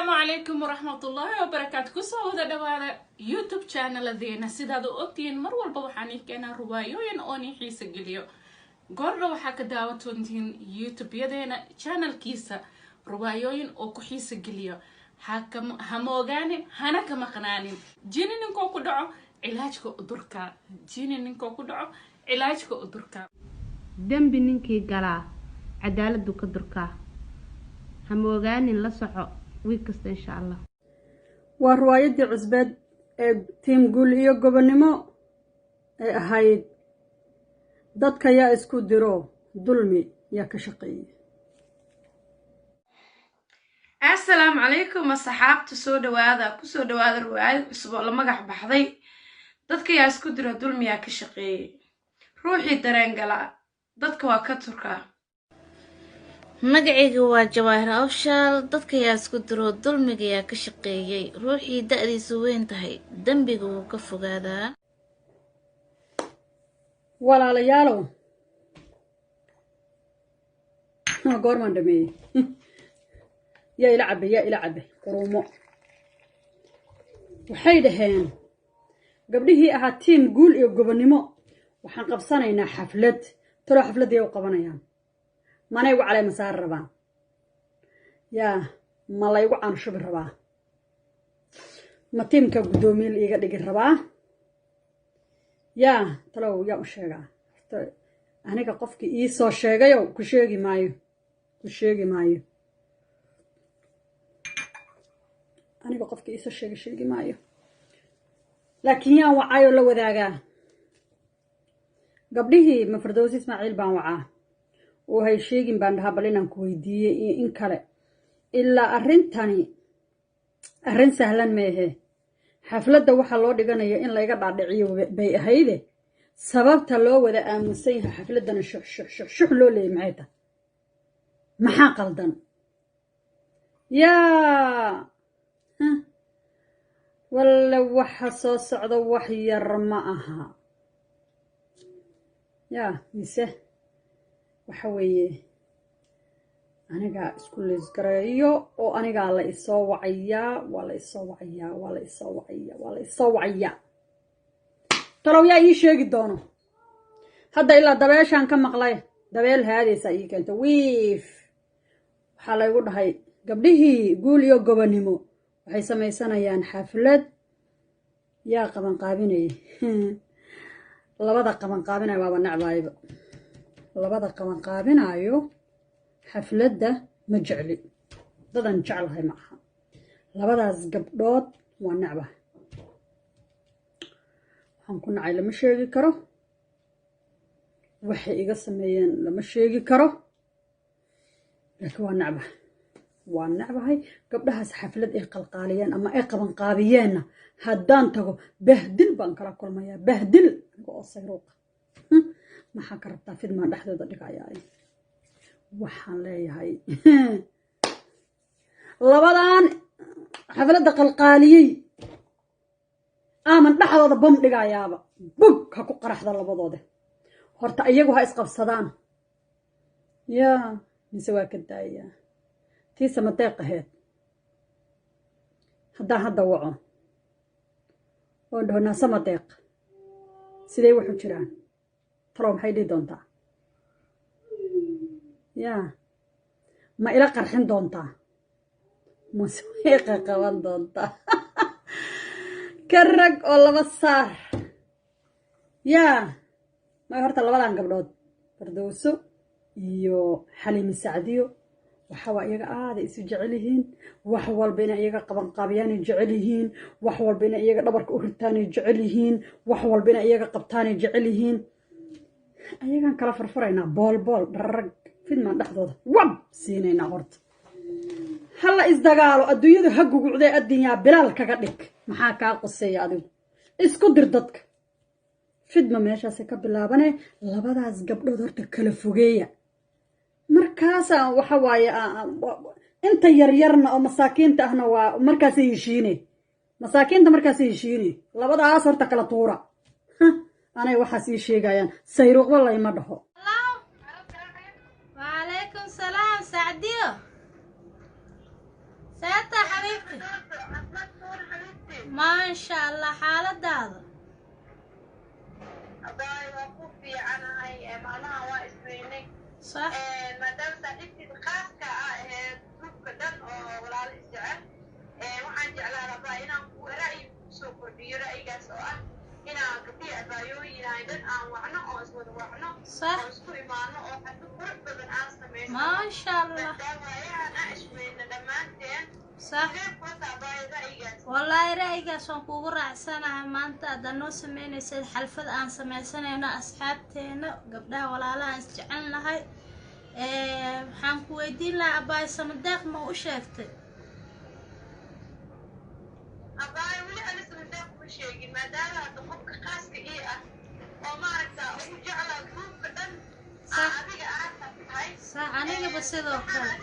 السلام عليكم ورحمة الله وبركاته. كسو هذا دواء يوتيوب channel ذينا سيدا دو أوتين مر والبوحاني كنا روايوين أوني حيس قليو قرر وحاك داوتونتين يوتيوب يدينا channel كيسا روايوين أو كحيس قليو حاكم هموغاني هانا كمقنانين جيني ننكو كدعو علاجكو أدركا جيني ننكو كدعو علاجكو أدركا دنبي ننكي قلا عدالة دوك أدركا هموغاني لصحو ويكست إن شاء الله. وروايدي عزباد تيم قول إيو قبنمو هاي دادك يا اسكو ديرو ظلمي يا كشقي. السلام عليكم الصحاب سو دواada kusoo dhawaada riwaayad cusub oo la magac baxday dadka yaa isku diro dulmiya ka shaqeeyay ruuxii dareen gala dadka waa ka turka magacayga waa Jawaahir Awshal dadka yaa isku diro dulmiga yaa ka shaqeeyay ruuxii da'diisu weyn tahay dambiga uu ka fogaadaa walaalayaalow goorman dhamay يا إلى عبه كرومو waxay dhaheen gabdhihii ahaa team guul iyo gobonimo waxaan qabsanaynaa xaflad tiro xafladii ay qabanayaan manay ugu calay masaar rabaan yaa ma la igu aanshubi rabaa ma teamka gudoomiye iga dhigi rabaa yaa talow yaa u sheegaa aniga qofkii ii soo sheegayo ku sheegi maayo aniga qofkii isoo sheegi maayo laakiin yaa wacaayo la wadaagaa gabdhihii Mafardowsi Ismaaciil baan wacaa oo hay sheegin baan dhahaa bal inaan ku weydiiyay in kale ilaa arintani arrin sahlan meehe xafladda waxa loo dhiganayaa in la iga dhaadhiciyo bay ahayde sababta loo wada aamusan yahay xafladana shuh loo leeyahay maxaa qaldan yaa ولا وحصو صعد وحير معها يا نسه وحويه أنا قاعد اسكول الزكريو وأنا قاعد لا يسوعيا ولا يسوعيا ترى يا شيء قدونه هذا إلا دبيش عن كم مقلة دبيل هذه سايق أنت ويف حلا يقول هاي قبله قول يو قبنيمو waxay samaysanayaan xaflad yaa qaban qaabinay labada qaban qaabinay waaba nacbayba labada qaban qaabinayo xafladda ma jecli dadan jeclahay ma aha labadaas gabdhood waa nacba waxaan ku nacay lama sheegi karo waxay iga sameeyeen lama sheegi karo laakiin waa nacba waan nacbahay gabdhahaas xaflad ay qalqaaliyeen ama ay qaban qaabiyeenna haddaan tago bahdil baan kala kulmayaa bahdil oo sayruuqa maxaa ka rabtaa fidmaan dhexdooda dhigayaa waxaan leeyahay labadan xafladda qalqaaliyey aaman dhexdooda bam dhigayaaba bug ha ku qaraxda labadooda horta iyagu ha isqabsadaan yaa mise waa ka daayaa تيسا مداقة هاد هدا وعو وانده ناسا مداق سيدي وحو جيران تروم حيدي دونتا يا ما إلا قرحين دونتا موسيقى قوان دونتا كرق والله بصار يا ما يهورتا لبالان قبلود فردوسو يو حليم السعديو waxaa iyaga aad isu jecel yihiin wax walba in iyaga qaban qaabiyaan jecel yihiin wax walba in iyaga dhabarka u ritaan jecel yihiin wax walba in iyaga qabtaan jecel yihiin ayagan kala farfarayna bool dharag fidman dhaxdooda wab siinayna horta hala isdagaalo adduunyadu ha gugucday adduunyaa bilaal kaga dhig maxaa ka qoseeya adigu isku dir dadka fidma meeshaas ka bilaabanay labadaas gabdhood horta kala fogeeya markaas waxa waaye inta yaryarna oo masaakiinta ahna waa markaas ay heshiinay masaakiinta markaas ay heshiinay labadaas horta kala tuura anay waxaas ii sheegayaan sayruuq wallahi ma dhaho wa alaykum salaam Saadiyo ساتا حبيبتي ما شاء الله حالة دادا صح waxaan jeclaa rabaa inaan ku ra'yi kusoo kordhiyo ra'yigaas oo ah inaan gabdhii abaayooyinaydan aan wacno oo iswada wacno oo isku imaano oo xaddu qurux badan aan samayno maasha allah daawayahan aan ishweyna dhammaanteen صح ra'yigaas والله رأيgaas waan kuugu raacsanahay maanta haddaad noo sameynaysid xalfad aan sameysanayno asxaabteena gabdhaha walaalaha aan isjecelnahay waxaan ku weydiin lahaa abaay samadeeq ma u sheegtay abaay weli ana samadeeq uma sheegin maadaama hadda qofka khaaska ii ah oo maaragta ugu jeclaa gruubka dhan adiga aad tahay صح anigaba sidoo kale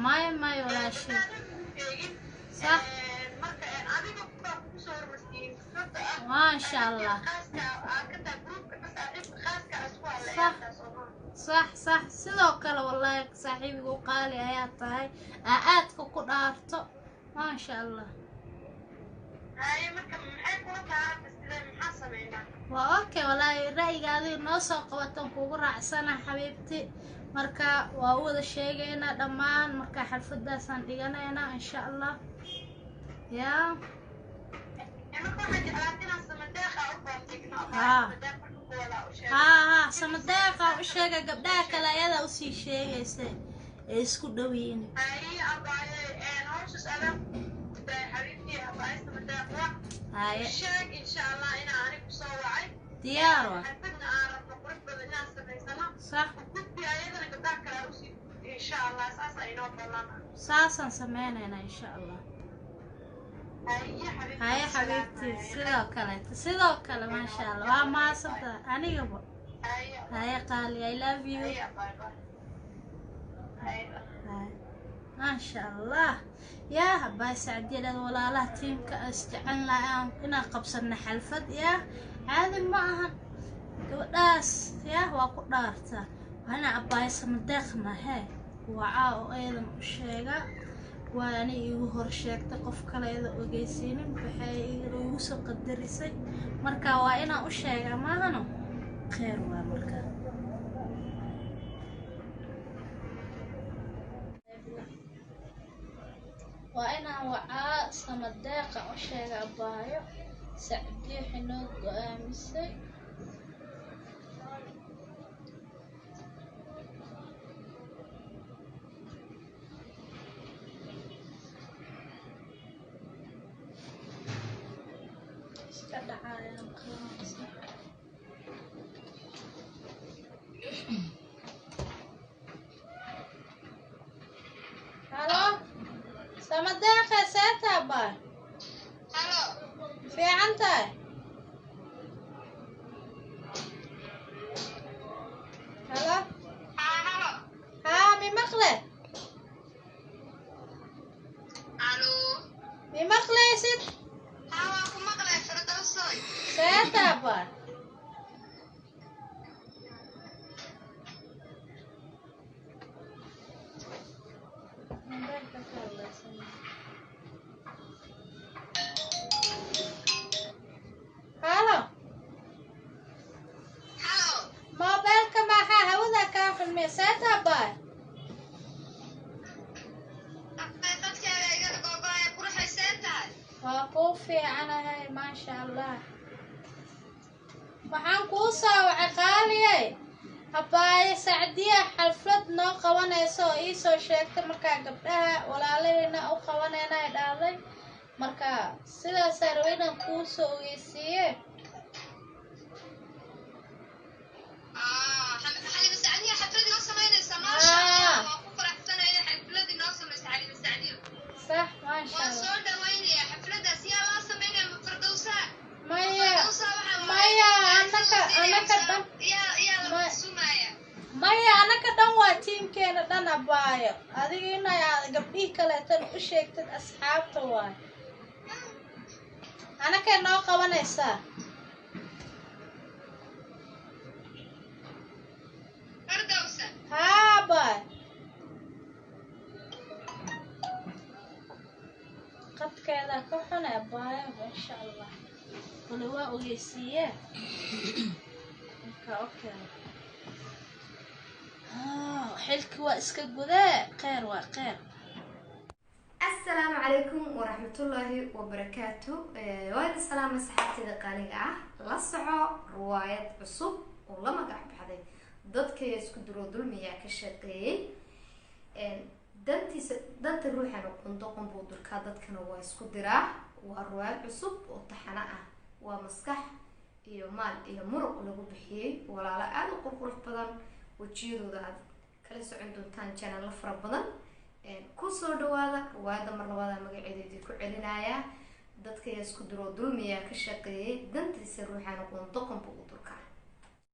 maya maya walaashay صح ما شاء الله صح صح صح sidoo kale wallahi saaxiibigu qaali ayaa tahay aadka ku dhaarto ما شاء الله waa okay wallahi ra'yigaadi noo soo qabatan kuugu raacsana xabiibti marka waa u wada sheegaynaa dhammaan marka xalfadaasaan dhiganaynaa insha allah yaa ها samadeeqa u sheega gabdhaha kale ayada usii sheegaysa ee isku dhow yihiin هاي إن شاء الله أنا أنا بصوّعي ديارة حبنا أعرف قرب الناس بيسنا صح بدي أيضا قدامك العروسي إن شاء الله أساسا ينوب لنا ساسا سمعنا إن شاء الله هاي حبيبتي سيدو كلا ما شاء الله ما صدق أنا قبل هاي قالي I love you ما شاء الله يا هباي سعدي ولا له تيمك استعنا إنا قبصنا حلفت يا هذا معها قداس يا وقدارته وأنا أباي سمدخنا هاي وعاء أيضا الشيء وأنا يهور شيء تقف كلا إذا أجيسين بحي يوسف قدرسي مركا وأنا الشيء ما هنو خير ومركا وأنا وعاء سمداقة وشيء أبايو سعدي حنود قامسي هلو سمداقة ساتا باي هلو في عنتاي هلا هلو ها مي مقلة ألو مي مقلة ست هواكو مقلة فردوسوي ساتا باي هلا هلو موبايلك معها هودا كان في المساتا باي dadka iga goobaya qurxaysan tahay waa kuu fiicanahay maasha allah waxaan kuu soo wacay qaaliyey habaaye sacdiya xalfad noo qabanayso oo ii soo sheegtay markaa gabdhaha walaalahayna u qabanayna ay dhahday marka sidaasaa raba inaan kuu soo ogeysiiye حليمة سعدية حفلتي نو سمينيسا ما شاء الله waa ku faraxsanahay xafladii noo sameysay حليمة سعدية صح maasha waa allah soo dhawaynaya xafladaas yaa loo sameynaya Firdawsa maya maya anaka dhan yaa la sumaya maya anaka dhan waa tiimkeena dhan abaayo adiga inay aad gabdhihii kaleetan u sheegtid asxaabta waay anakay noo qabanaysaa Firdawsa haa baay qadkeeda ka xun abaayo insha allah wala waa ogeysiiye marka okay xilki waa iska gudee khayr waa khayr. السلام عليكم ورحمة الله وبركاته. وايد السلام صحابتي دقاليقة لا سعو رواية عصب والله ما قاعد بحدي ضدك يسكدرو دلميا كشقي دنت الروح أنا كنت قنبود الكادت كانوا ويسكدرا والرواية عصب وطحناء ومسكح يومال يمرق لغو بحيه ولا لا أنا قرقر بدن وتشيرو ذا كلاسو عندهم تان channel لفرا بدن kusoo dhawaada riwaayada mar labaada magaceedeedii ku celinaya dadka isku diro dulmiya ka shaqeeyay dantiisa ruuxana qoon doqonba u